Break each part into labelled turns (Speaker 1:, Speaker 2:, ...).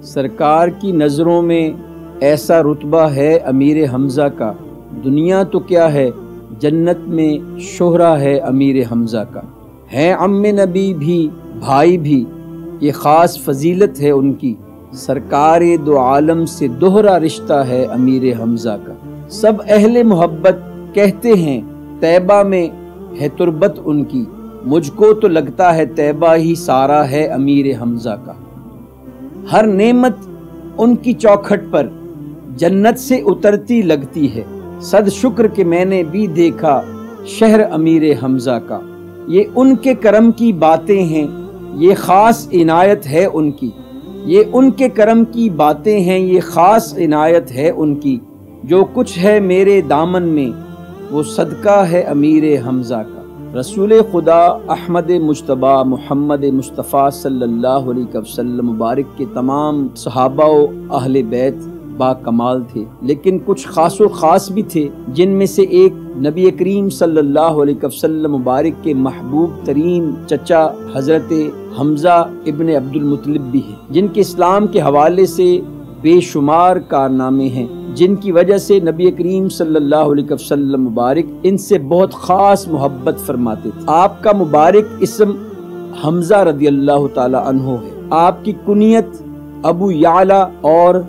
Speaker 1: سرکار کی نظروں میں ایسا رتبہ ہے امیر حمزہ کا، دنیا تو کیا ہے جنت میں شہرہ ہے امیر حمزہ کا۔ ہے عم نبی بھی بھائی بھی، یہ خاص فضیلت ہے ان کی، سرکار دو عالم سے دوہرا رشتہ ہے امیر حمزہ کا۔ سب اہل محبت کہتے ہیں طیبہ میں ہے تربت ان کی، مجھ کو تو لگتا ہے طیبہ ہی سارا ہے امیر حمزہ کا۔ ہر نعمت ان کی چوکھٹ پر جنت سے اترتی لگتی ہے، صد شکر کہ میں نے بھی دیکھا شہر امیر حمزہ کا۔ یہ ان کے کرم کی باتیں ہیں، یہ خاص عنایت ہے ان کی، یہ ان کے کرم کی باتیں ہیں، یہ خاص عنایت ہے ان کی۔ جو کچھ ہے میرے دامن میں وہ صدقہ ہے امیر حمزہ کا۔ رسول خدا احمد مجتبی محمد مصطفیٰ صلی اللہ علیہ وسلم مبارک کے تمام صحابہ و اہل بیت با کمال تھے، لیکن کچھ خاص و خاص بھی تھے، جن میں سے ایک نبی کریم صلی اللہ علیہ وسلم مبارک کے محبوب ترین چچا حضرت حمزہ ابن عبد المطلب بھی ہیں، جن کے اسلام کے حوالے سے بے شمار کارنامے ہیں، جن کی وجہ سے نبی کریم صلی اللہ علیہ وسلم مبارک ان سے بہت خاص محبت فرماتے تھے۔ آپ کا مبارک اسم حمزہ رضی اللہ تعالی عنہ ہے، آپ کی کنیت ابو یعلا اور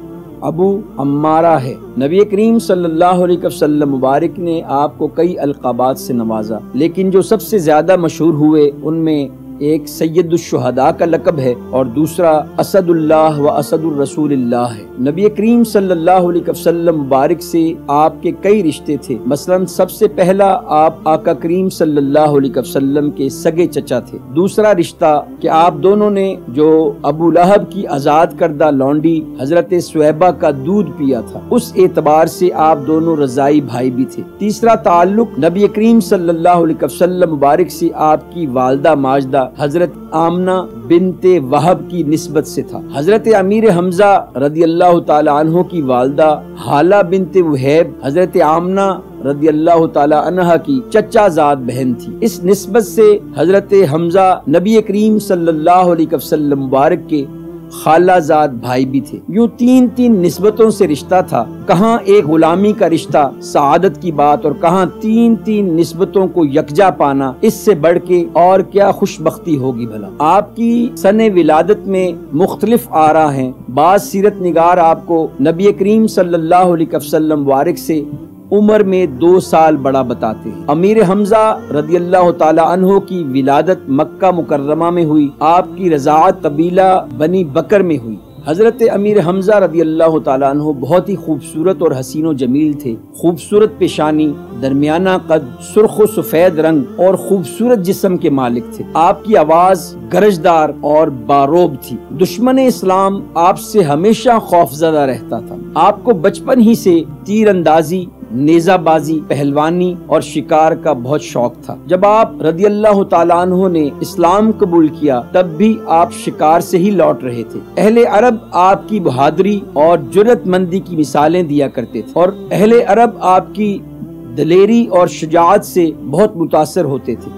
Speaker 1: ابو عمارہ ہے۔ نبی کریم صلی اللہ علیہ وسلم مبارک نے آپ کو کئی القابات سے نوازا، لیکن جو سب سے زیادہ مشہور ہوئے ان میں ایک سید الشہداء کا لقب ہے اور دوسرا اسد اللہ و اسد الرسول اللہ ہے۔ نبی کریم صلی اللہ علیہ وسلم مبارک سے آپ کے کئی رشتے تھے، مثلا سب سے پہلا آپ آقا کریم صلی اللہ علیہ وسلم کے سگے چچا تھے۔ دوسرا رشتہ کہ آپ دونوں نے جو ابو لہب کی آزاد کردہ لونڈی حضرت سویبہ کا دودھ پیا تھا، اس اعتبار سے آپ دونوں رضائی بھائی بھی تھے۔ تیسرا تعلق نبی کریم صلی اللہ علیہ وسلم مبارک سے آپ کی والدہ ماجدہ حضرت آمنہ بنت وہب کی نسبت سے تھا۔ حضرت امیر حمزہ رضی اللہ تعالی عنہ کی والدہ حالہ بنت وہیب حضرت آمنہ رضی اللہ تعالی عنہ کی چچا زاد بہن تھی۔ اس نسبت سے حضرت حمزہ نبی کریم صلی اللہ علیہ وسلم مبارک کے خالہ زاد بھائی بھی تھے۔ یوں تین نسبتوں سے رشتہ تھا، کہاں ایک غلامی کا رشتہ سعادت کی بات اور کہاں تین نسبتوں کو یکجا پانا، اس سے بڑھ کے اور کیا خوش بختی ہوگی بھلا۔ آپ کی سن ولادت میں مختلف آراء ہیں، بعض سیرت نگار آپ کو نبی کریم صلی اللہ علیہ وسلم مبارک سے عمر میں 2 سال بڑا بتاتے ہیں۔ امیر حمزہ رضی اللہ تعالی عنہ کی ولادت مکہ مکرمہ میں ہوئی، آپ کی رضاعت قبیلہ بنی بکر میں ہوئی۔ حضرت امیر حمزہ رضی اللہ تعالی عنہ بہت ہی خوبصورت اور حسین و جمیل تھے، خوبصورت پیشانی، درمیانہ قد، سرخ و سفید رنگ اور خوبصورت جسم کے مالک تھے۔ آپ کی آواز گرجدار اور باروب تھی۔ دشمن اسلام آپ سے ہمیشہ خوفزدہ رہتا تھا۔ آپ کو بچپن ہی سے تیر اندازی، نیزہ بازی، پہلوانی اور شکار کا بہت شوق تھا۔ جب آپ رضی اللہ تعالیٰ عنہ نے اسلام قبول کیا تب بھی آپ شکار سے ہی لوٹ رہے تھے۔ اہل عرب آپ کی بہادری اور جرأت مندی کی مثالیں دیا کرتے تھے اور اہل عرب آپ کی دلیری اور شجاعت سے بہت متاثر ہوتے تھے۔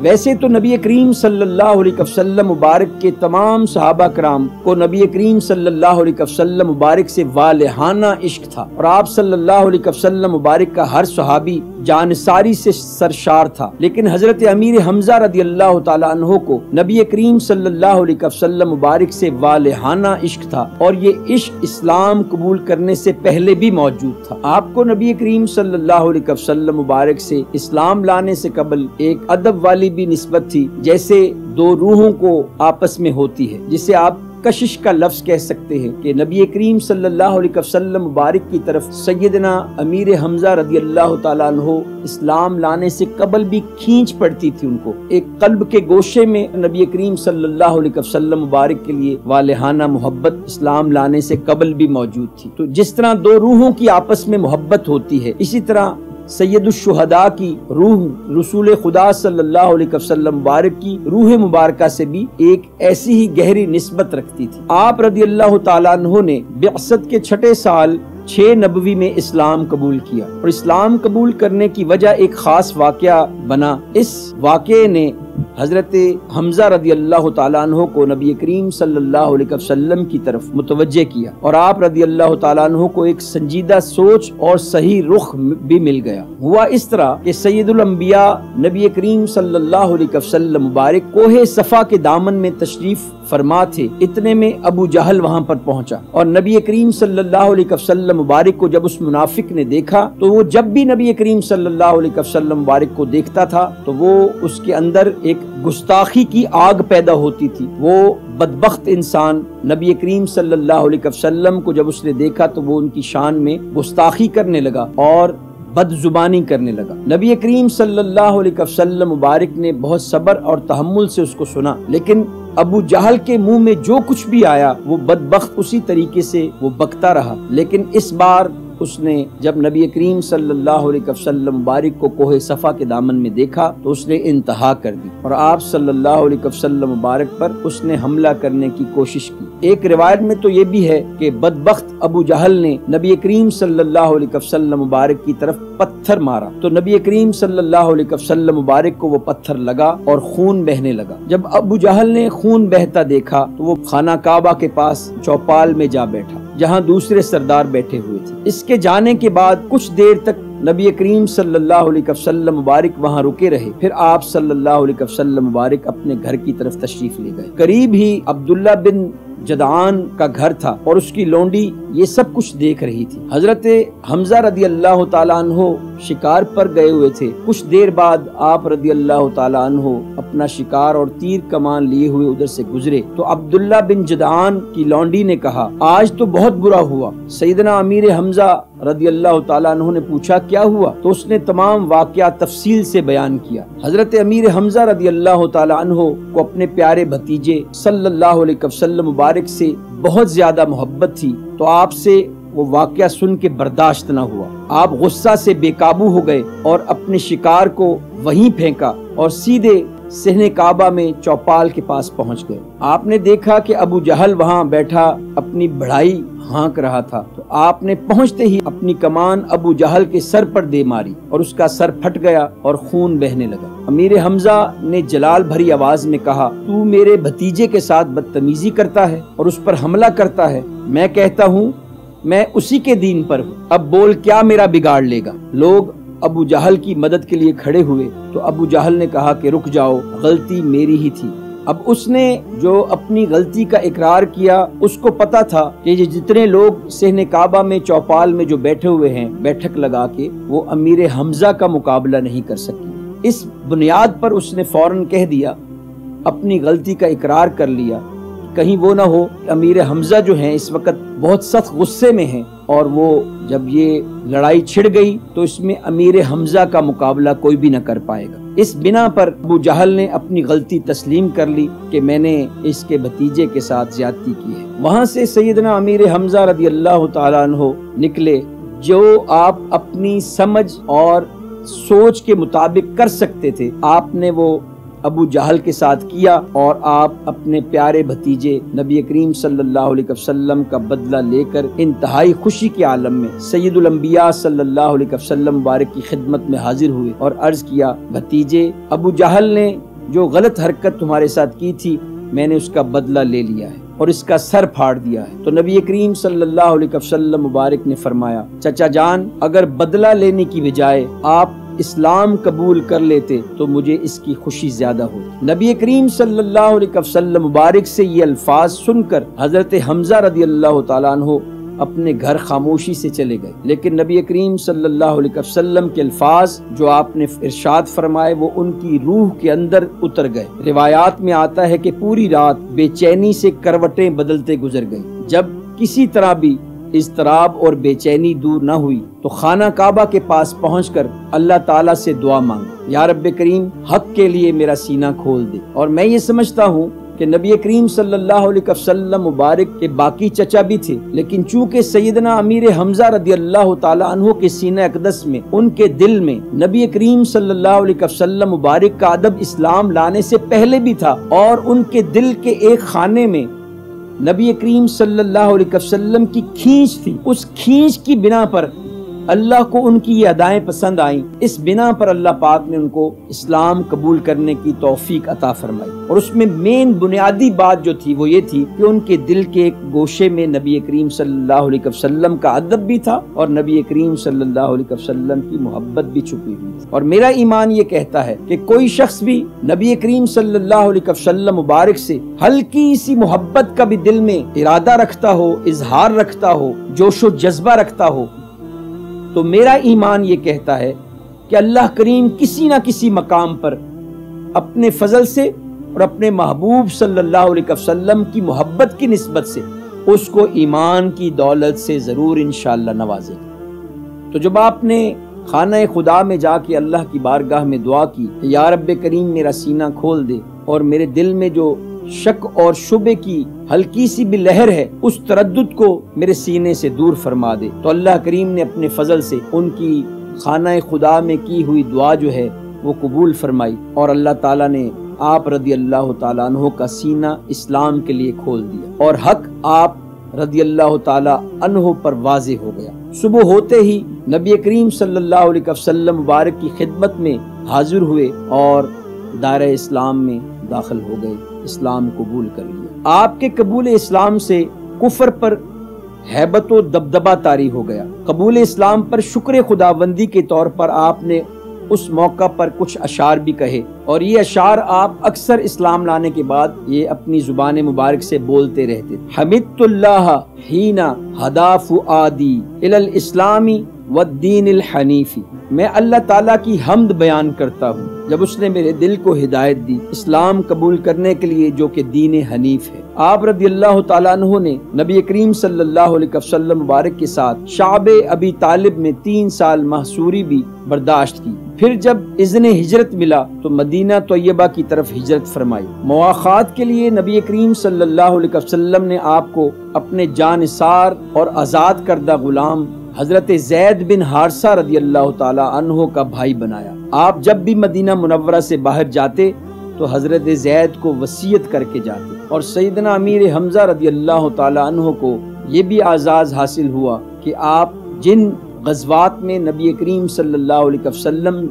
Speaker 1: ویسے تو نبی کریم صلی اللہ علیہ وسلم مبارک کے تمام صحابہ کرام کو نبی کریم صلی اللہ علیہ وسلم مبارک سے والہانہ عشق تھا اور آپ صلی اللہ علیہ وسلم مبارک کا ہر صحابی جانثاری سے سرشار تھا، لیکن حضرت امیر حمزہ رضی اللہ تعالیٰ عنہ کو نبی کریم صلی اللہ علیہ وسلم مبارک سے والہانہ عشق تھا اور یہ عشق اسلام قبول کرنے سے پہلے بھی موجود تھا۔ آپ کو نبی کریم صلی اللہ علیہ وسلم مبارک سے اسلام لانے سے قبل ایک ادب والی بھی نسبت تھی، جیسے دو روحوں کو آپس میں ہوتی ہے، جسے آپ کشش کا لفظ کہہ سکتے ہیں کہ نبی کریم صلی اللہ علیہ وسلم مبارک کی طرف سیدنا امیر حمزہ رضی اللہ تعالیٰ عنہ اسلام لانے سے قبل بھی کھینچ پڑتی تھی ان کو۔ ایک قلب کے گوشے میں نبی کریم صلی اللہ علیہ وسلم مبارک کے لیے والہانہ محبت اسلام لانے سے قبل بھی موجود تھی۔ تو جس طرح دو روحوں کی آپس میں محبت ہوتی ہے، اسی طرح سید الشہداء کی روح رسول خدا صلی اللہ علیہ وسلم مبارک کی روح مبارکہ سے بھی ایک ایسی ہی گہری نسبت رکھتی تھی۔ آپ رضی اللہ تعالیٰ عنہ نے بعثت کے 6 سال 6 نبوی میں اسلام قبول کیا اور اسلام قبول کرنے کی وجہ ایک خاص واقعہ بنا۔ اس واقعے نے حضرت حمزہ رضی اللہ تعالیٰ عنہ کو نبی کریم صلی اللہ علیہ وسلم کی طرف متوجہ کیا اور آپ رضی اللہ تعالیٰ عنہ کو ایک سنجیدہ سوچ اور صحیح رخ بھی مل گیا۔ ہوا اس طرح کہ سید الانبیاء نبی کریم صلی اللہ علیہ وسلم مبارک کوہ صفا کے دامن میں تشریف فرما تھے، اتنے میں ابو جہل وہاں پر پہنچا اور نبی کریم صلی اللہ علیہ وسلم مبارک کو جب اس منافق نے دیکھا تو وہ جب بھی نبی کریم صلی اللہ علیہ وسلم مبارک کو دیکھتا تھا تو وہ اس کے اندر ایک گستاخی کی آگ پیدا ہوتی تھی۔ وہ بدبخت انسان نبی کریم صلی اللہ علیہ وسلم کو جب اس نے دیکھا تو وہ ان کی شان میں گستاخی کرنے لگا اور بد زبانی کرنے لگا۔ نبی کریم صلی اللہ علیہ وسلم مبارک نے بہت صبر اور تحمل سے اس کو سنا، لیکن ابو جہل کے منہ میں جو کچھ بھی آیا وہ بدبخت اسی طریقے سے وہ بکتا رہا۔ لیکن اس بار اس نے جب نبی کریم صلی اللہ علیہ وسلم مبارک کو کوہ صفا کے دامن میں دیکھا تو اس نے انتہا کر دی اور آپ صلی اللہ علیہ وسلم مبارک پر اس نے حملہ کرنے کی کوشش کی۔ ایک روایت میں تو یہ بھی ہے کہ بدبخت ابو جہل نے نبی کریم صلی اللہ علیہ وسلم مبارک کی طرف پتھر مارا تو نبی کریم صلی اللہ علیہ وسلم مبارک کو وہ پتھر لگا اور خون بہنے لگا۔ جب ابو جہل نے خون بہتا دیکھا تو وہ خانہ کعبہ کے پاس چوپال میں جا بیٹھا جہاں دوسرے سردار بیٹھے ہوئے تھے۔ اس کے جانے کے بعد کچھ دیر تک نبی کریم صلی اللہ علیہ وسلم مبارک وہاں رکے رہے، پھر آپ صلی اللہ علیہ وسلم مبارک اپنے گھر کی طرف تشریف لے گئے۔ قریب ہی عبداللہ بن جدعان کا گھر تھا اور اس کی لونڈی یہ سب کچھ دیکھ رہی تھی۔ حضرت حمزہ رضی اللہ تعالیٰ عنہ شکار پر گئے ہوئے تھے۔ کچھ دیر بعد آپ رضی اللہ تعالیٰ عنہ اپنا شکار اور تیر کمان لیے ہوئے ادھر سے گزرے تو عبداللہ بن جدعان کی لونڈی نے کہا، آج تو بہت برا ہوا۔ سیدنا امیر حمزہ رضی اللہ تعالیٰ عنہ نے پوچھا کیا ہوا تو اس نے تمام واقعات تفصیل سے بیان کیا۔ حضرت امیر حمزہ رضی اللہ تعالیٰ عنہ کو اپنے پیارے بھتیجے صلی اللہ علیہ وسلم مبارک سے بہت زیادہ محبت تھی تو آپ سے وہ واقعہ سن کے برداشت نہ ہوا۔ آپ غصہ سے بے قابو ہو گئے اور اپنے شکار کو وہیں پھینکا اور سیدھے صحن کعبہ میں چوپال کے پاس پہنچ گئے۔ آپ نے دیکھا کہ ابو جہل وہاں بیٹھا اپنی بڑھائی ہانک رہا تھا تو آپ نے پہنچتے ہی اپنی کمان ابو جہل کے سر پر دے ماری اور اس کا سر پھٹ گیا اور خون بہنے لگا۔ امیر حمزہ نے جلال بھری آواز میں کہا، تو میرے بھتیجے کے ساتھ بدتمیزی کرتا ہے اور اس پر حملہ کرتا ہے۔ میں کہتا ہوں میں اسی کے دین پر ہوں، اب بول کیا میرا بگاڑ لے گا۔ لوگ ابو جہل کی مدد کے لیے کھڑے ہوئے تو ابو جہل نے کہا کہ رک جاؤ، غلطی میری ہی تھی۔ اب اس نے جو اپنی غلطی کا اقرار کیا اس کو پتا تھا کہ یہ جتنے لوگ صحن کعبہ میں چوپال میں جو بیٹھے ہوئے ہیں بیٹھک لگا کے، وہ امیر حمزہ کا مقابلہ نہیں کر سکے۔ اس بنیاد پر اس نے فوراً کہہ دیا، اپنی غلطی کا اقرار کر لیا، کہیں وہ نہ ہو امیر حمزہ جو ہیں اس وقت بہت سخت غصے میں ہیں اور وہ جب یہ لڑائی چھڑ گئی تو اس میں امیر حمزہ کا مقابلہ کوئی بھی نہ کر پائے گا۔ اس بنا پر ابو جہل نے اپنی غلطی تسلیم کر لی کہ میں نے اس کے بھتیجے کے ساتھ زیادتی کی ہے۔ وہاں سے سیدنا امیر حمزہ رضی اللہ تعالیٰ عنہ نکلے۔ جو آپ اپنی سمجھ اور سوچ کے مطابق کر سکتے تھے آپ نے وہ ابو جہل کے ساتھ کیا اور آپ اپنے پیارے بھتیجے نبی کریم صلی اللہ علیہ وسلم کا بدلہ لے کر انتہائی خوشی کے عالم میں سید الانبیاء صلی اللہ علیہ وسلم مبارک کی خدمت میں حاضر ہوئے اور عرض کیا، بھتیجے ابو جہل نے جو غلط حرکت تمہارے ساتھ کی تھی میں نے اس کا بدلہ لے لیا ہے اور اس کا سر پھاڑ دیا ہے۔ تو نبی کریم صلی اللہ علیہ وسلم مبارک نے فرمایا، چچا جان اگر بدلہ لینے کی بجائے آپ اسلام قبول کر لیتے تو مجھے اس کی خوشی زیادہ ہوتی۔ نبی کریم صلی اللہ علیہ وسلم مبارک سے یہ الفاظ سن کر حضرت حمزہ رضی اللہ تعالیٰ عنہ اپنے گھر خاموشی سے چلے گئے، لیکن نبی کریم صلی اللہ علیہ وسلم کے الفاظ جو آپ نے ارشاد فرمائے وہ ان کی روح کے اندر اتر گئے۔ روایات میں آتا ہے کہ پوری رات بے چینی سے کروٹیں بدلتے گزر گئی۔ جب کسی طرح بھی اضطراب اور بے چینی دور نہ ہوئی تو خانہ کعبہ کے پاس پہنچ کر اللہ تعالیٰ سے دعا مانگی، یا رب کریم حق کے لیے میرا سینہ کھول دے۔ اور میں یہ سمجھتا ہوں کہ نبی کریم صلی اللہ علیہ وسلم مبارک کے باقی چچا بھی تھے، لیکن چونکہ سیدنا امیر حمزہ رضی اللہ تعالیٰ عنہ کے سینہ اقدس میں ان کے دل میں نبی کریم صلی اللہ علیہ وسلم مبارک کا ادب اسلام لانے سے پہلے بھی تھا اور ان کے دل کے ایک خانے میں نبی کریم صلی اللہ علیہ وسلم کی کھینچ تھی، اس کھینچ کی بنا پر اللہ کو ان کی یہ ادائیں پسند آئیں، اس بنا پر اللہ پاک نے ان کو اسلام قبول کرنے کی توفیق عطا فرمائی۔ اور اس میں مین بنیادی بات جو تھی وہ یہ تھی کہ ان کے دل کے ایک گوشے میں نبی کریم صلی اللہ علیہ وسلم کا ادب بھی تھا اور نبی کریم صلی اللہ علیہ وسلم کی محبت بھی چھپی ہوئی تھی۔ اور میرا ایمان یہ کہتا ہے کہ کوئی شخص بھی نبی کریم صلی اللہ علیہ وسلم مبارک سے ہلکی سی محبت کا بھی دل میں ارادہ رکھتا ہو، اظہار رکھتا ہو، جوش و جذبہ رکھتا ہو، تو میرا ایمان یہ کہتا ہے کہ اللہ کریم کسی نہ کسی مقام پر اپنے فضل سے اور اپنے محبوب صلی اللہ علیہ وسلم کی محبت کی نسبت سے اس کو ایمان کی دولت سے ضرور انشاءاللہ نوازے گا۔ تو جب آپ نے خانہ خدا میں جا کے اللہ کی بارگاہ میں دعا کی کہ یا رب کریم میرا سینہ کھول دے اور میرے دل میں جو شک اور شبے کی ہلکی سی بھی لہر ہے اس تردد کو میرے سینے سے دور فرما دے، تو اللہ کریم نے اپنے فضل سے ان کی خانہ خدا میں کی ہوئی دعا جو ہے وہ قبول فرمائی اور اللہ تعالیٰ نے آپ رضی اللہ تعالیٰ عنہ کا سینہ اسلام کے لیے کھول دیا اور حق آپ رضی اللہ تعالیٰ عنہ پر واضح ہو گیا۔ صبح ہوتے ہی نبی کریم صلی اللہ علیہ وسلم مبارک کی خدمت میں حاضر ہوئے اور دائرہ اسلام میں داخل ہو گئے، اسلام قبول کر لیا۔ آپ کے قبول اسلام سے کفر پر ہیبت و دبدبہ طاری ہو گیا۔ قبول اسلام پر شکر خداوندی کے طور پر آپ نے اس موقع پر کچھ اشعار بھی کہے اور یہ اشعار آپ اکثر اسلام لانے کے بعد یہ اپنی زبان مبارک سے بولتے رہتے۔ حمدت اللہ حین ہدا فؤادی الی الاسلام والدین الحنیفی، میں اللہ تعالیٰ کی حمد بیان کرتا ہوں جب اس نے میرے دل کو ہدایت دی اسلام قبول کرنے کے لیے جو کہ دین حنیف ہے۔ آپ رضی اللہ تعالیٰ عنہ نے نبی کریم صلی اللہ علیہ وسلم مبارک کے ساتھ شعب ابی طالب میں 3 سال محصوری بھی برداشت کی، پھر جب اذن ہجرت ملا تو مدینہ طیبہ کی طرف ہجرت فرمائی۔ مواخات کے لیے نبی کریم صلی اللہ علیہ وسلم نے آپ کو اپنے جانثار اور آزاد کردہ غلام حضرت زید بن حارثہ رضی اللہ تعالی عنہ کا بھائی بنایا۔ آپ جب بھی مدینہ منورہ سے باہر جاتے تو حضرت زید کو وصیت کر کے جاتے اور سیدنا امیر حمزہ رضی اللہ تعالی عنہ کو یہ بھی اعزاز حاصل ہوا کہ آپ جن غزوات میں نبی کریم صلی اللہ علیہ وسلم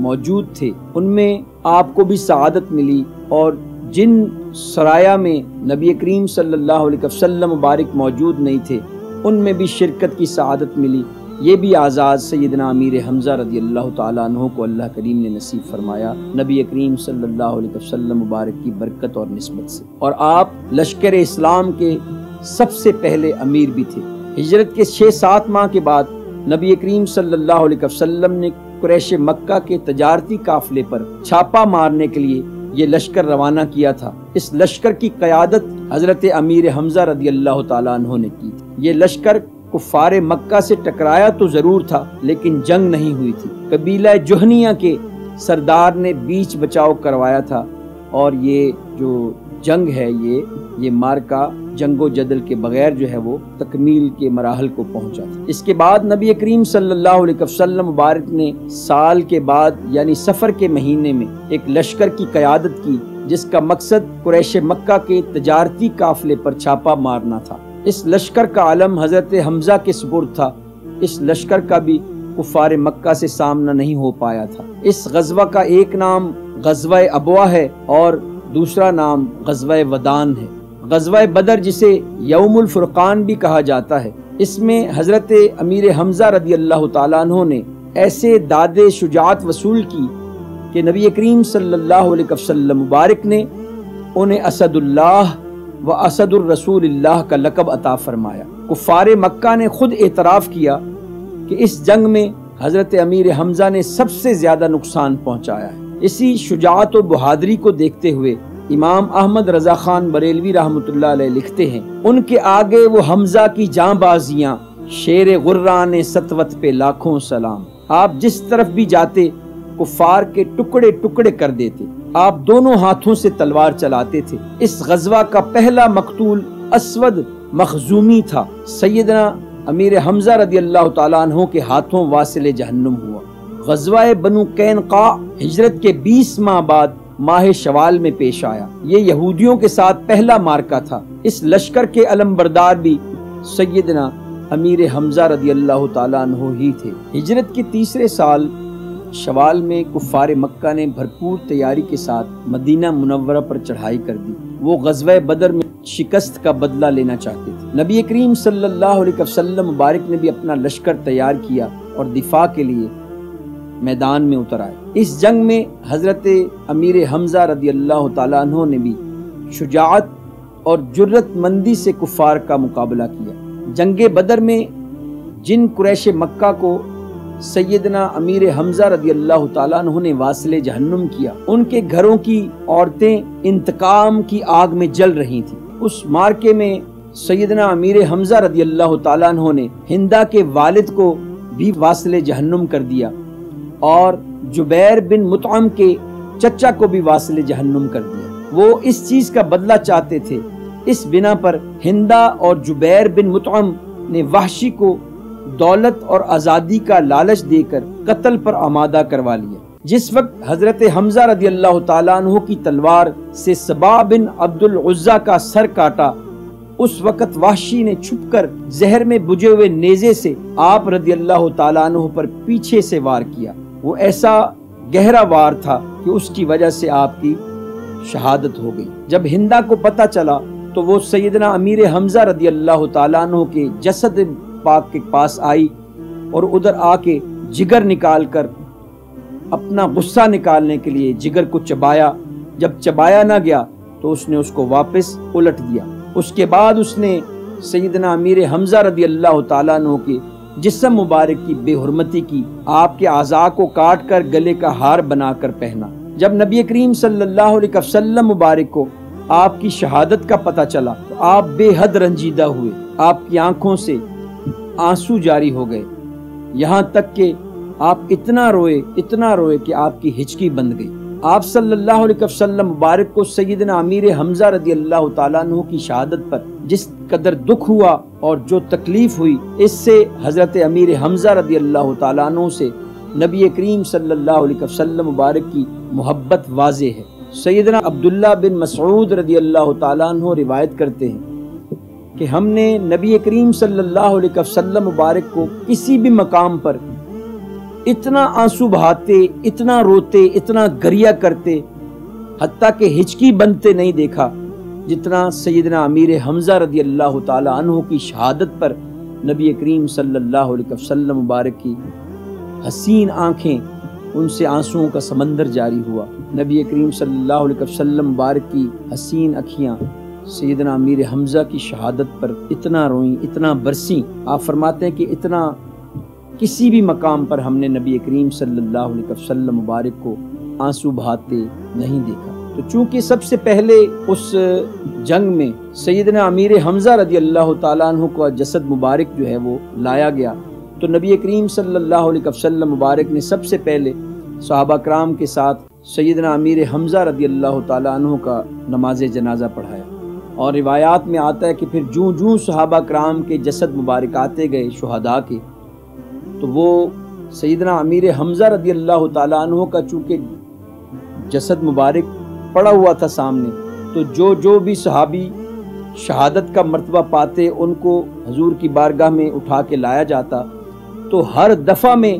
Speaker 1: موجود تھے ان میں آپ کو بھی سعادت ملی اور جن سرایہ میں نبی کریم صلی اللہ علیہ وسلم مبارک موجود نہیں تھے ان میں بھی شرکت کی سعادت ملی۔ یہ بھی اعزاز سیدنا امیر حمزہ رضی اللہ تعالیٰ عنہ کو اللہ کریم نے نصیب فرمایا نبی کریم صلی اللہ علیہ وسلم مبارک کی برکت اور نسبت سے، اور آپ لشکر اسلام کے سب سے پہلے امیر بھی تھے۔ ہجرت کے 6-7 ماہ کے بعد نبی کریم صلی اللہ علیہ وسلم نے قریش مکہ کے تجارتی قافلے پر چھاپا مارنے کے لیے یہ لشکر روانہ کیا تھا۔ اس لشکر کی قیادت حضرت امیر حمزہ رضی اللہ تعالیٰ عنہ نے کی تھی۔ یہ لشکر کفار مکہ سے ٹکرایا تو ضرور تھا لیکن جنگ نہیں ہوئی تھی۔ قبیلہ جہنیہ کے سردار نے بیچ بچاؤ کروایا تھا اور یہ جو جنگ ہے یہ مارکا جنگ و جدل کے بغیر جو ہے وہ تکمیل کے مراحل کو پہنچا تھا۔ اس کے بعد نبی کریم صلی اللہ علیہ وسلم مبارک نے سال کے بعد یعنی صفر کے مہینے میں ایک لشکر کی قیادت کی جس کا مقصد قریش مکہ کے تجارتی قافلے پر چھاپا مارنا تھا۔ اس لشکر کا علم حضرت حمزہ کے سپرد تھا۔ اس لشکر کا بھی کفار مکہ سے سامنا نہیں ہو پایا تھا۔ اس غزوہ کا ایک نام غزوہ ابوا ہے اور دوسرا نام غزوہ ودان ہے۔ غزوہ بدر جسے یوم الفرقان بھی کہا جاتا ہے، اس میں حضرت امیر حمزہ رضی اللہ تعالیٰ عنہ نے ایسے داد شجاعت وصول کی کہ نبی کریم صلی اللہ علیہ وسلم مبارک نے انہیں اسد اللہ و اسد الرسول اللہ کا لقب عطا فرمایا۔ کفار مکہ نے خود اعتراف کیا کہ اس جنگ میں حضرت امیر حمزہ نے سب سے زیادہ نقصان پہنچایا ہے۔ اسی شجاعت و بہادری کو دیکھتے ہوئے امام احمد رضا خان بریلوی رحمۃ اللہ علیہ لکھتے ہیں، ان کے آگے وہ حمزہ کی جاں بازیاں، شیر غران سطوت پہ لاکھوں سلام۔ آپ جس طرف بھی جاتے کفار کے ٹکڑے ٹکڑے کر دیتے۔ آپ دونوں ہاتھوں سے تلوار چلاتے تھے۔ اس غزوہ کا پہلا مقتول اسود مخزومی تھا۔ سیدنا امیر حمزہ رضی اللہ تعالیٰ عنہ کے ہاتھوں واصل جہنم ہوا۔ غزوہ بنو قینقاع ہجرت کے 20 ماہ بعد ماہ شوال میں پیش آیا۔ یہ یہودیوں کے ساتھ پہلا مارکا تھا۔ اس لشکر کے علم بردار بھی سیدنا امیر حمزہ رضی اللہ تعالیٰ عنہ ہی تھے۔ ہجرت کے تیسرے سال شوال میں کفار مکہ نے بھرپور تیاری کے ساتھ مدینہ منورہ پر چڑھائی کر دی۔ وہ غزوہ بدر میں شکست کا بدلہ لینا چاہتے تھے۔ نبی کریم صلی اللہ علیہ وسلم مبارک نے بھی اپنا لشکر تیار کیا اور دفاع کے لیے میدان میں اتر آئے۔ اس جنگ میں حضرت امیر حمزہ رضی اللہ تعالیٰ عنہ نے بھی شجاعت اور جرت مندی سے کفار کا مقابلہ کیا۔ جنگ بدر میں جن قریش مکہ کو سیدنا امیر حمزہ رضی اللہ تعالیٰ عنہ نے واصل جہنم کیا، ان کے گھروں کی عورتیں انتقام کی آگ میں جل رہی تھیں۔ اس مارکے میں سیدنا امیر حمزہ رضی اللہ تعالیٰ عنہ نے ہندا کے والد کو بھی واصل جہنم کر دیا اور جبیر بن مطعم کے چچا کو بھی واصل جہنم کر دیا۔ وہ اس چیز کا بدلہ چاہتے تھے۔ اس بنا پر ہندا اور جبیر بن مطعم نے وحشی کو دولت اور آزادی کا لالچ دے کر قتل پر آمادہ کروا لیا۔ جس وقت حضرت حمزہ رضی اللہ تعالیٰ عنہ کی تلوار سے سبا بن عبد العزا کا سر کاٹا، اس وقت وحشی نے چھپ کر زہر میں بجھے ہوئے نیزے سے آپ رضی اللہ تعالیٰ عنہ پر پیچھے سے وار کیا۔ وہ ایسا گہرا وار تھا کہ اس کی وجہ سے آپ کی شہادت ہو گئی۔ جب ہندا کو پتہ چلا تو وہ سیدنا امیر حمزہ رضی اللہ تعالیٰ عنہ کے جسد پاک کے پاس آئی اور ادھر آ کے جگر نکال کر اپنا غصہ نکالنے کے لیے جگر کو چبایا۔ جب چبایا نہ گیا تو اس نے اس کو واپس الٹ دیا۔ اس کے بعد اس نے سیدنا امیر حمزہ رضی اللہ تعالیٰ عنہ کے جسم مبارک کی بے حرمتی کی، آپ کے اعضاء کو کاٹ کر گلے کا ہار بنا کر پہنا۔ جب نبی کریم صلی اللہ علیہ وسلم مبارک کو آپ کی شہادت کا پتہ چلا تو آپ بے حد رنجیدہ ہوئے۔ آپ کی آنکھوں سے آنسو جاری ہو گئے، یہاں تک کہ آپ اتنا روئے کہ آپ کی ہچکی بند گئی۔ آپ صلی اللہ علیہ وسلم مبارک کو سیدنا امیر حمزہ رضی اللہ تعالیٰ عنہ کی شہادت پر جس قدر دکھ ہوا اور جو تکلیف ہوئی، اس سے حضرت امیر حمزہ رضی اللہ تعالیٰ عنہ سے نبی کریم صلی اللہ علیہ وسلم مبارک کی محبت واضح ہے۔ سیدنا عبداللہ بن مسعود رضی اللہ تعالیٰ عنہ روایت کرتے ہیں کہ ہم نے نبی کریم صلی اللہ علیہ وسلم مبارک کو کسی بھی مقام پر اتنا آنسو بہاتے، اتنا روتے، اتنا گریہ کرتے، حتیٰ کہ ہچکی بنتے نہیں دیکھا جتنا سیدنا امیر حمزہ رضی اللہ تعالی عنہ کی شہادت پر نبی کریم صلی اللہ علیہ وسلم مبارک کی حسین آنکھیں، ان سے آنسوؤں کا سمندر جاری ہوا۔ نبی کریم صلی اللہ علیہ وسلم مبارک کی حسین اکھیاں سیدنا امیر حمزہ کی شہادت پر اتنا روئیں، اتنا برسیں۔ آپ فرماتے ہیں کہ اتنا کسی بھی مقام پر ہم نے نبی کریم صلی اللہ علیہ وسلم مبارک کو آنسو بہاتے نہیں دیکھا۔ تو چونکہ سب سے پہلے اس جنگ میں سیدنا امیر حمزہ رضی اللہ تعالیٰ عنہ کا جسد مبارک جو ہے وہ لایا گیا، تو نبی کریم صلی اللہ علیہ وسلم مبارک نے سب سے پہلے صحابہ کرام کے ساتھ سیدنا امیر حمزہ رضی اللہ تعالیٰ عنہ کا نماز جنازہ پڑھایا۔ اور روایات میں آتا ہے کہ پھر جوں جوں صحابہ کرام کے جسد مبارک آتے گئے شہداء کے، تو وہ سیدنا امیر حمزہ رضی اللہ تعالیٰ عنہ کا چونکہ جسد مبارک پڑا ہوا تھا سامنے، تو جو بھی صحابی شہادت کا مرتبہ پاتے ان کو حضور کی بارگاہ میں اٹھا کے لایا جاتا، تو ہر دفعہ میں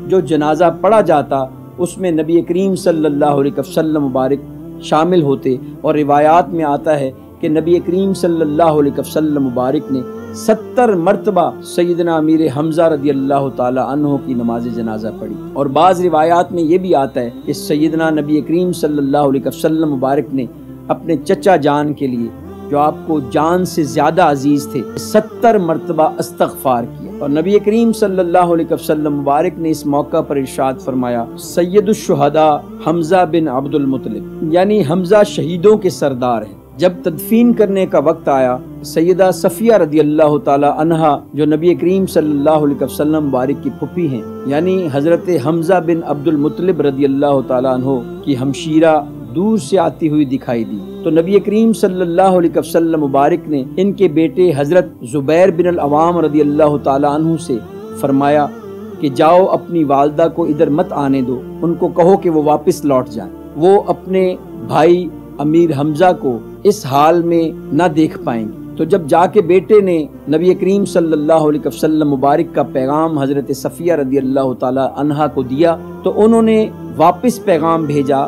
Speaker 1: جو جنازہ پڑھا جاتا اس میں نبی کریم صلی اللہ علیہ وسلم مبارک شامل ہوتے۔ اور روایات میں آتا ہے کہ نبی کریم صلی اللہ علیہ وسلم مبارک نے 70 مرتبہ سیدنا امیر حمزہ رضی اللہ تعالی عنہ کی نماز جنازہ پڑھی۔ اور بعض روایات میں یہ بھی آتا ہے کہ سیدنا نبی کریم صلی اللہ علیہ وسلم مبارک نے اپنے چچا جان کے لیے جو آپ کو جان سے زیادہ عزیز تھے 70 مرتبہ استغفار کیا۔ اور نبی کریم صلی اللہ علیہ وسلم مبارک نے اس موقع پر ارشاد فرمایا، سید الشہداء حمزہ بن عبد المطلب، یعنی حمزہ شہیدوں کے سردار ہیں۔ جب تدفین کرنے کا وقت آیا، سیدہ صفیہ رضی اللہ تعالی عنہا جو نبی کریم صلی اللہ علیہ وسلم مبارک کی پھپھی ہیں، یعنی حضرت حمزہ بن عبد المطلب رضی اللہ تعالی عنہ کی ہمشیرہ دور سے آتی ہوئی دکھائی دی، تو نبی کریم صلی اللہ علیہ وسلم مبارک نے ان کے بیٹے حضرت زبیر بن العوام رضی اللہ تعالی عنہ سے فرمایا کہ جاؤ اپنی والدہ کو ادھر مت آنے دو، ان کو کہو کہ وہ واپس لوٹ جائیں، وہ اپنے بھائی امیر حمزہ کو اس حال میں نہ دیکھ پائیں گے۔ تو جب جا کے بیٹے نے نبی کریم صلی اللہ علیہ وسلم مبارک کا پیغام حضرت صفیہ رضی اللہ تعالی عنہا کو دیا تو انہوں نے واپس پیغام بھیجا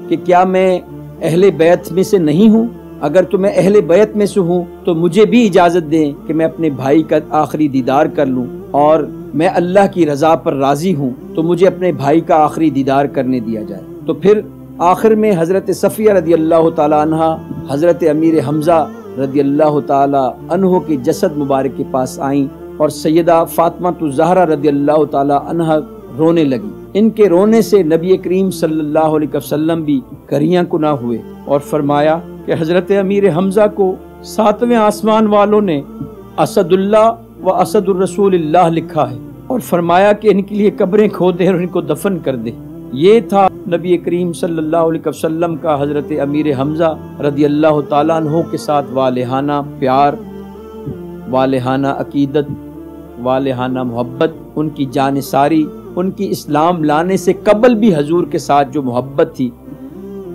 Speaker 1: کہ کیا میں اہل بیت میں سے نہیں ہوں؟ اگر تو میں اہل بیت میں سے ہوں تو مجھے بھی اجازت دیں کہ میں اپنے بھائی کا آخری دیدار کر لوں، اور میں اللہ کی رضا پر راضی ہوں تو مجھے اپنے بھائی کا آخری دیدار کرنے دیا جائے۔ تو پھر آخر میں حضرت صفیہ رضی اللہ تعالی عنہ حضرت امیر حمزہ رضی اللہ تعالی عنہ کے جسد مبارک کے پاس آئیں اور سیدہ فاطمہ الزہرا رضی اللہ تعالی عنہ رونے لگی۔ ان کے رونے سے نبی کریم صلی اللہ علیہ وسلم بھی کریاں کنا ہوئے اور فرمایا کہ حضرت امیر حمزہ کو 7ویں آسمان والوں نے اسد اللہ و اسد الرسول اللہ لکھا ہے، اور فرمایا کہ ان کے لیے قبریں کھودیں اور ان کو دفن کر دیں۔ یہ تھا نبی کریم صلی اللہ علیہ وسلم کا حضرت امیر حمزہ رضی اللہ تعالیٰ عنہ کے ساتھ والہانہ پیار، والہانہ عقیدت، والہانہ محبت، ان کی جانثاری، ان کی اسلام لانے سے قبل بھی حضور کے ساتھ جو محبت تھی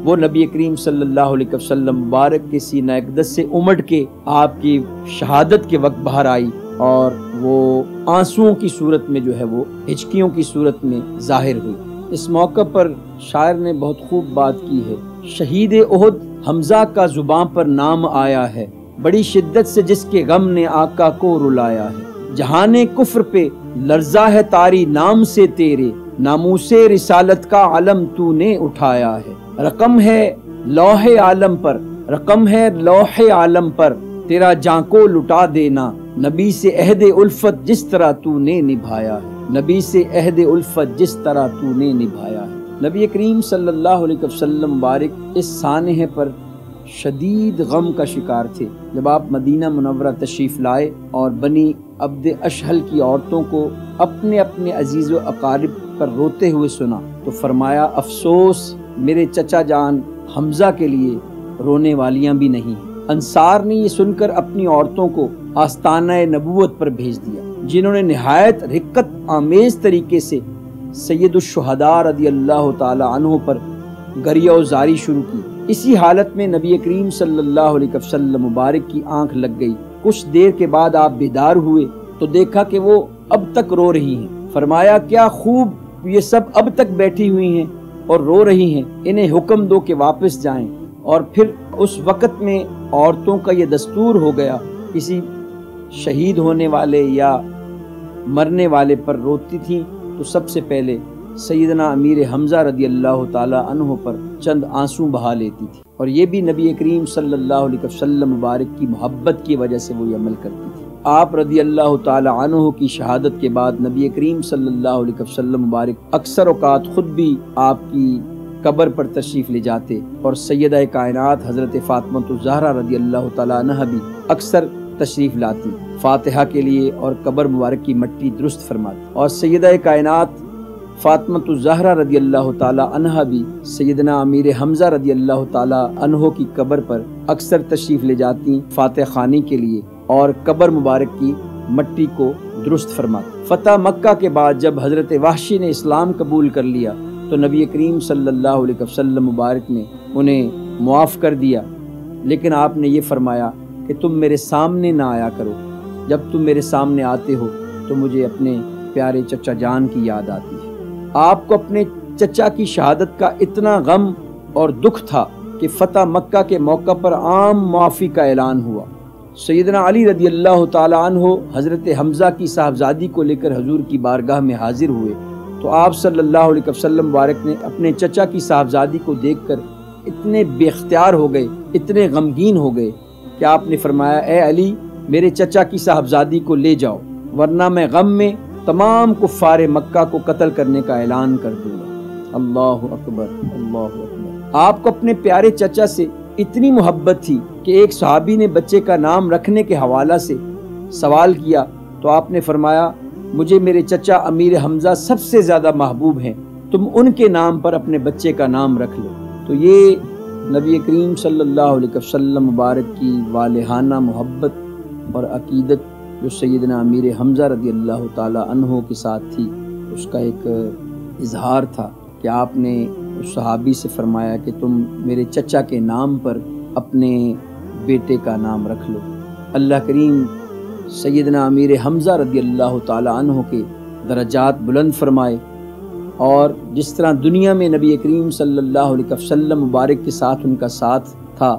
Speaker 1: وہ نبی کریم صلی اللہ علیہ وسلم مبارک کے سینہ اقدس سے امٹ کے آپ کی شہادت کے وقت باہر آئی، اور وہ آنسوؤں کی صورت میں جو ہے وہ ہچکیوں کی صورت میں ظاہر ہوئی۔ اس موقع پر شاعر نے بہت خوب بات کی ہے، شہید احد حمزہ کا زباں پر نام آیا ہے، بڑی شدت سے جس کے غم نے آقا کو رلایا ہے، جہان کفر پہ لرزا ہے طاری نام سے تیرے، ناموس رسالت کا علم تو نے اٹھایا ہے، رقم ہے لوح عالم پر، رقم ہے لوح عالم پر تیرا جاں کو لٹا دینا، نبی سے عہد الفت جس طرح تو نے نبھایا ہے، نبی سے عہد الفت جس طرح تو نے نبھایا ہے۔ نبی کریم صلی اللہ علیہ وسلم مبارک اس سانحے پر شدید غم کا شکار تھے جب آپ مدینہ منورہ تشریف لائے اور بنی عبد اشہل کی عورتوں کو اپنے اپنے عزیز و اقارب پر روتے ہوئے سنا تو فرمایا افسوس میرے چچا جان حمزہ کے لیے رونے والیاں بھی نہیں۔ انصار نے یہ سن کر اپنی عورتوں کو آستانہ نبوت پر بھیج دیا، جنہوں نے نہایت رقت آمیز طریقے سے سید الشہداء رضی اللہ تعالی عنہ پر گریہ و زاری شروع کی۔ اسی حالت میں نبی کریم صلی اللہ علیہ وسلم مبارک کی آنکھ لگ گئی۔ کچھ دیر کے بعد آپ بیدار ہوئے تو دیکھا کہ وہ اب تک رو رہی ہیں۔ فرمایا کیا خوب یہ سب اب تک بیٹھی ہوئی ہیں اور رو رہی ہیں، انہیں حکم دو کہ واپس جائیں۔ اور پھر اس وقت میں عورتوں کا یہ دستور ہو گیا، کسی شہید ہونے والے یا مرنے والے پر روتی تھیں تو سب سے پہلے سیدنا امیر حمزہ رضی اللہ تعالی عنہ پر چند آنسو بہا لیتی تھی، اور یہ بھی نبی کریم صلی اللہ علیہ وسلم مبارک کی محبت کی وجہ سے وہ یہ عمل کرتی تھی۔ آپ رضی اللہ تعالی عنہ کی شہادت کے بعد نبی کریم صلی اللہ علیہ وسلم مبارک اکثر اوقات خود بھی آپ کی قبر پر تشریف لے جاتے، اور سیدہ کائنات حضرت فاطمہ الزہرا رضی اللہ تعالی عنہ بھی اکثر تشریف لاتی، فاتحہ کے لیے اور قبر مبارک کی مٹی درست فرماتی، اور سیدہ کائنات فاطمہ الزہرا رضی اللہ تعالی عنہ بھی سیدنا امیر حمزہ رضی اللہ تعالی عنہ کی قبر پر اکثر تشریف لے جاتی فاتح خوانی کے لیے اور قبر مبارک کی مٹی کو درست فرماتی۔ فتح مکہ کے بعد جب حضرت وحشی نے اسلام قبول کر لیا تو نبی کریم صلی اللہ علیہ وسلم مبارک نے انہیں معاف کر دیا، لیکن آپ نے یہ فرمایا کہ تم میرے سامنے نہ آیا کرو، جب تم میرے سامنے آتے ہو تو مجھے اپنے پیارے چچا جان کی یاد آتی ہے۔ آپ کو اپنے چچا کی شہادت کا اتنا غم اور دکھ تھا کہ فتح مکہ کے موقع پر عام معافی کا اعلان ہوا۔ سیدنا علی رضی اللہ تعالی عنہ حضرت حمزہ کی صاحبزادی کو لے کر حضور کی بارگاہ میں حاضر ہوئے تو آپ صلی اللہ علیہ وسلم مبارک نے اپنے چچا کی صاحبزادی کو دیکھ کر اتنے بے اختیار ہو گئے، اتنے غمگین ہو گئے کہ آپ نے فرمایا اے علی میرے چچا کی صاحبزادی کو لے جاؤ، ورنہ میں غم میں تمام کفار مکہ کو قتل کرنے کا اعلان کر دوں گا۔ اللہ اکبر، اللہ اکبر۔ آپ کو اپنے پیارے چچا سے اتنی محبت تھی کہ ایک صحابی نے بچے کا نام رکھنے کے حوالہ سے سوال کیا تو آپ نے فرمایا مجھے میرے چچا امیر حمزہ سب سے زیادہ محبوب ہیں، تم ان کے نام پر اپنے بچے کا نام رکھ لو۔ تو یہ نبی کریم صلی اللہ علیہ وسلم مبارک کی والہانہ محبت اور عقیدت جو سیدنا امیر حمزہ رضی اللہ تعالی عنہ کے ساتھ تھی، اس کا ایک اظہار تھا کہ آپ نے اس صحابی سے فرمایا کہ تم میرے چچا کے نام پر اپنے بیٹے کا نام رکھ لو۔ اللہ کریم سیدنا امیر حمزہ رضی اللہ تعالی عنہ کے درجات بلند فرمائے، اور جس طرح دنیا میں نبی کریم صلی اللہ علیہ وسلم مبارک کے ساتھ ان کا ساتھ تھا،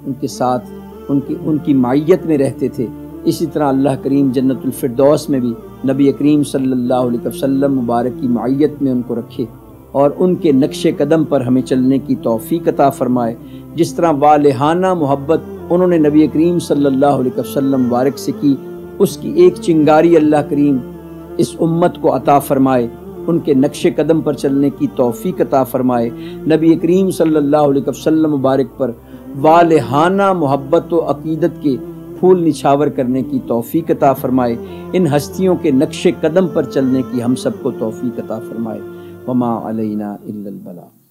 Speaker 1: ان کے ساتھ ان کی معیت میں رہتے تھے، اسی طرح اللہ کریم جنت الفردوس میں بھی نبی کریم صلی اللہ علیہ وسلم مبارک کی معیت میں ان کو رکھے، اور ان کے نقش قدم پر ہمیں چلنے کی توفیق عطا فرمائے۔ جس طرح والہانہ محبت انہوں نے نبی کریم صلی اللہ علیہ وسلم مبارک سے کی، اس کی ایک چنگاری اللہ کریم اس امت کو عطا فرمائے، ان کے نقش قدم پر چلنے کی توفیق عطا فرمائے، نبی کریم صلی اللہ علیہ وسلم مبارک پر والہانہ محبت و عقیدت کے پھول نچھاور کرنے کی توفیق عطا فرمائے، ان ہستیوں کے نقش قدم پر چلنے کی ہم سب کو توفیق عطا فرمائے۔ وما علینا الا البلاغ۔